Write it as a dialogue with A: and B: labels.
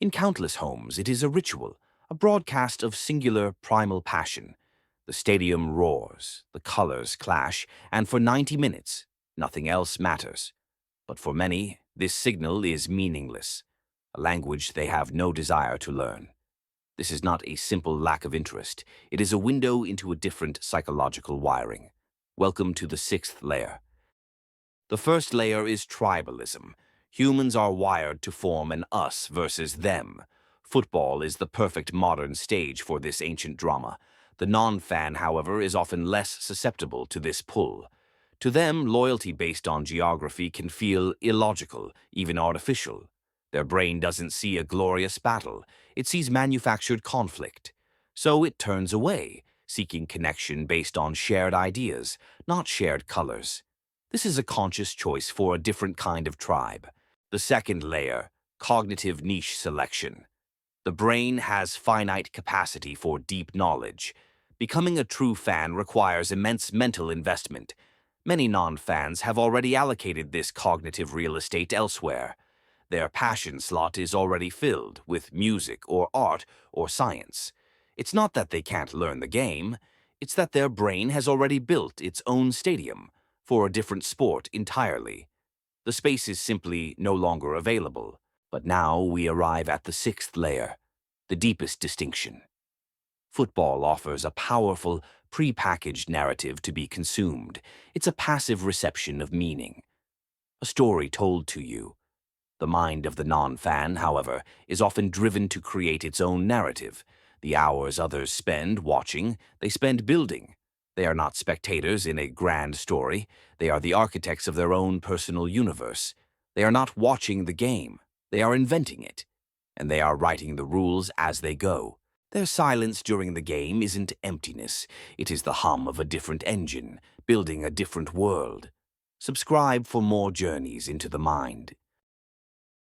A: In countless homes, it is a ritual, a broadcast of singular primal passion. The stadium roars, the colors clash, and for 90 minutes, nothing else matters. But for many, this signal is meaningless, a language they have no desire to learn. This is not a simple lack of interest. It is a window into a different psychological wiring. Welcome to the sixth layer. The first layer is tribalism. Humans are wired to form an us versus them. Football is the perfect modern stage for this ancient drama. The non-fan, however, is often less susceptible to this pull. To them, loyalty based on geography can feel illogical, even artificial. Their brain doesn't see a glorious battle. It sees manufactured conflict. So it turns away, seeking connection based on shared ideas, not shared colors. This is a conscious choice for a different kind of tribe. The second layer, cognitive niche selection. The brain has finite capacity for deep knowledge. Becoming a true fan requires immense mental investment. Many non-fans have already allocated this cognitive real estate elsewhere. Their passion slot is already filled with music or art or science. It's not that they can't learn the game, it's that their brain has already built its own stadium for a different sport entirely. The space is simply no longer available. But now we arrive at the sixth layer, the deepest distinction. Football offers a powerful, pre-packaged narrative to be consumed. It's a passive reception of meaning, a story told to you. The mind of the non-fan, however, is often driven to create its own narrative. The hours others spend watching, they spend building. They are not spectators in a grand story. They are the architects of their own personal universe. They are not watching the game. They are inventing it. And they are writing the rules as they go. Their silence during the game isn't emptiness. It is the hum of a different engine, building a different world. Subscribe for more journeys into the mind.